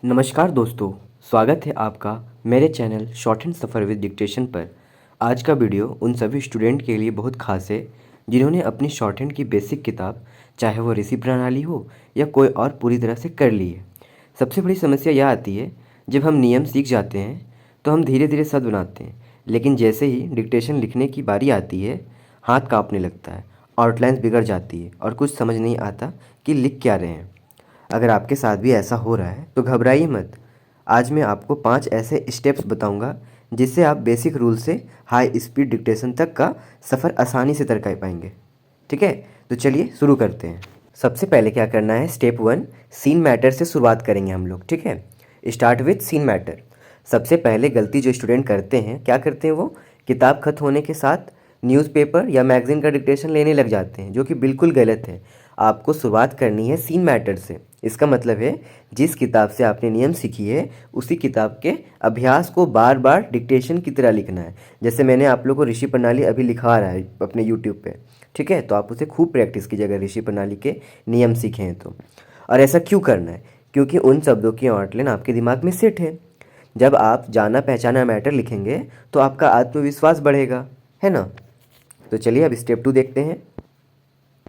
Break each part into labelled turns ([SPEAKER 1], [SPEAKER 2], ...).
[SPEAKER 1] नमस्कार दोस्तों, स्वागत है आपका मेरे channel short hand suffer with dictation पर। आज का वीडियो उन सभी स्टूडेंट के लिए बहुत खास है जिन्होंने अपनी शॉर्ट हैंड की बेसिक किताब, चाहे वो ऋषि प्रणाली हो या कोई और, पूरी तरह से कर ली है। सबसे बड़ी समस्या यह आती है, जब हम नियम सीख जाते हैं तो हम धीरे धीरे शब्द बनाते हैं, लेकिन जैसे ही डिक्टेशन लिखने की बारी आती है हाथ काँपने लगता है, आउटलाइंस बिगड़ जाती है और कुछ समझ नहीं आता कि लिख क्या रहे हैं। अगर आपके साथ भी ऐसा हो रहा है तो घबराइए मत। आज मैं आपको 5 ऐसे स्टेप्स बताऊंगा जिससे आप बेसिक रूल से हाई स्पीड डिक्टेशन तक का सफ़र आसानी से तय कर पाएंगे। ठीक है, तो चलिए शुरू करते हैं। सबसे पहले क्या करना है, स्टेप 1 सीन मैटर से शुरुआत करेंगे हम लोग। ठीक है, स्टार्ट विथ सीन मैटर। सबसे पहले गलती जो स्टूडेंट करते हैं, क्या करते हैं, वो किताब खत्म होने के साथ न्यूज़पेपर या मैगज़ीन का डिक्टेशन लेने लग जाते हैं, जो कि बिल्कुल गलत है। आपको शुरुआत करनी है सीन मैटर से। इसका मतलब है जिस किताब से आपने नियम सीखी है उसी किताब के अभ्यास को बार बार डिक्टेशन की तरह लिखना है। जैसे मैंने आप लोगों को ऋषि प्रणाली अभी लिखा रहा है अपने यूट्यूब पे। ठीक है, तो आप उसे खूब प्रैक्टिस कीजिएगा, ऋषि प्रणाली के नियम सीखे हैं तो। और ऐसा क्यों करना है, क्योंकि उन शब्दों की आउटलाइन आपके दिमाग में सेट है। जब आप जाना पहचाना मैटर लिखेंगे तो आपका आत्मविश्वास बढ़ेगा, है ना। तो चलिए अब स्टेप 2 देखते हैं।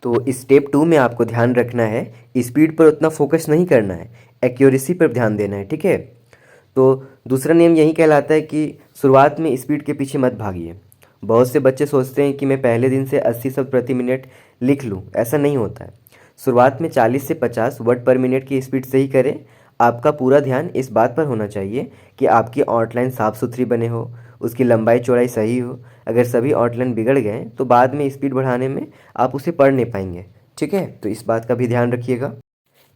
[SPEAKER 1] तो स्टेप 2 में आपको ध्यान रखना है, स्पीड पर उतना फोकस नहीं करना है, एक्यूरेसी पर ध्यान देना है। ठीक है, तो दूसरा नियम यही कहलाता है कि शुरुआत में स्पीड के पीछे मत भागिए। बहुत से बच्चे सोचते हैं कि मैं पहले दिन से 80 शब्द प्रति मिनट लिख लूँ। ऐसा नहीं होता है। शुरुआत में 40 से 50 वर्ड पर मिनट की स्पीड से ही करें। आपका पूरा ध्यान इस बात पर होना चाहिए कि आपकी आउटलाइन साफ़ सुथरी बने हो, उसकी लंबाई चौड़ाई सही हो। अगर सभी आउटलाइन बिगड़ गए तो बाद में स्पीड बढ़ाने में आप उसे पढ़ नहीं पाएंगे। ठीक है, तो इस बात का भी ध्यान रखिएगा।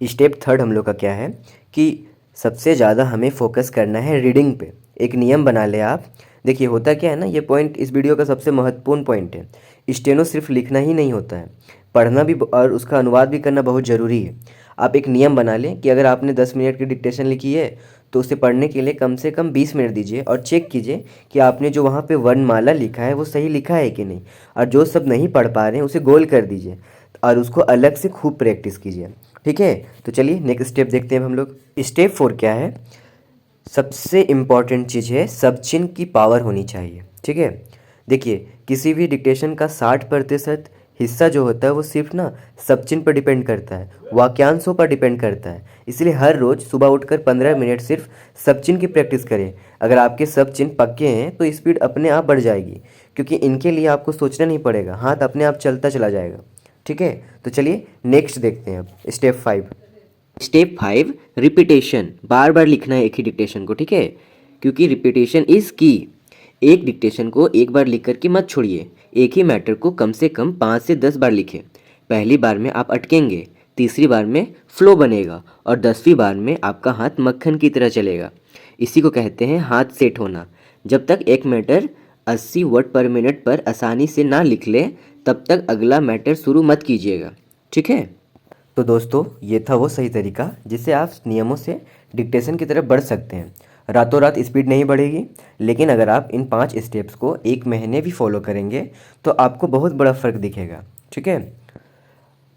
[SPEAKER 1] स्टेप 3 हम लोग का क्या है कि सबसे ज़्यादा हमें फोकस करना है रीडिंग पे। एक नियम बना ले आप। देखिए होता क्या है ना, ये पॉइंट इस वीडियो का सबसे महत्वपूर्ण पॉइंट है। स्टेनो सिर्फ लिखना ही नहीं होता है, पढ़ना भी और उसका अनुवाद भी करना बहुत ज़रूरी है। आप एक नियम बना लें कि अगर आपने 10 मिनट की डिक्टेशन लिखी है तो उसे पढ़ने के लिए कम से कम 20 मिनट दीजिए और चेक कीजिए कि आपने जो वहाँ पे वर्णमाला लिखा है वो सही लिखा है कि नहीं। और जो सब नहीं पढ़ पा रहे हैं उसे गोल कर दीजिए और उसको अलग से खूब प्रैक्टिस कीजिए। ठीक है, तो चलिए नेक्स्ट स्टेप देखते हैं हम लोग। स्टेप 4 क्या है, सबसे इम्पॉर्टेंट चीज़ है सब चिन्ह की पावर होनी चाहिए। ठीक है, देखिए किसी भी डिक्टेशन का 60% हिस्सा जो होता है वो सिर्फ ना सब चिन्ह पर डिपेंड करता है, वाक्यांशों पर डिपेंड करता है। इसलिए हर रोज़ सुबह उठकर 15 मिनट सिर्फ सब चिन्ह की प्रैक्टिस करें। अगर आपके सब चिन्ह पक्के हैं तो स्पीड अपने आप बढ़ जाएगी, क्योंकि इनके लिए आपको सोचना नहीं पड़ेगा, हाथ अपने आप चलता चला जाएगा। ठीक है, तो चलिए नेक्स्ट देखते हैं अब स्टेप 5। Step 5 repetition. बार बार लिखना है एक ही डिक्टेशन को। ठीक है, क्योंकि रिपीटेशन इज़ की। एक डिक्टेशन को एक बार लिख करके मत छोड़िए, एक ही मैटर को कम से कम 5 से 10 बार लिखें। पहली बार में आप अटकेंगे, तीसरी बार में फ्लो बनेगा और 10वीं बार में आपका हाथ मक्खन की तरह चलेगा। इसी को कहते हैं हाथ सेट होना। जब तक एक मैटर 80 वर्ड पर मिनट पर आसानी से ना लिख ले तब तक अगला मैटर शुरू मत कीजिएगा। ठीक है, तो दोस्तों ये था वो सही तरीका जिससे आप नियमों से डिक्टेशन की तरफ बढ़ सकते हैं। रातों रात स्पीड नहीं बढ़ेगी, लेकिन अगर आप इन 5 स्टेप्स को 1 महीने भी फॉलो करेंगे तो आपको बहुत बड़ा फ़र्क दिखेगा। ठीक है,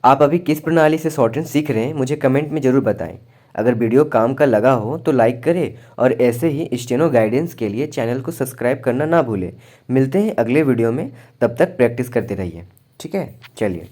[SPEAKER 1] आप अभी किस प्रणाली से शॉर्ट हैंड सीख रहे हैं मुझे कमेंट में ज़रूर बताएं। अगर वीडियो काम का लगा हो तो लाइक करें और ऐसे ही स्टेनो गाइडेंस के लिए चैनल को सब्सक्राइब करना ना भूलें। मिलते हैं अगले वीडियो में, तब तक प्रैक्टिस करते रहिए। ठीक है, चलिए।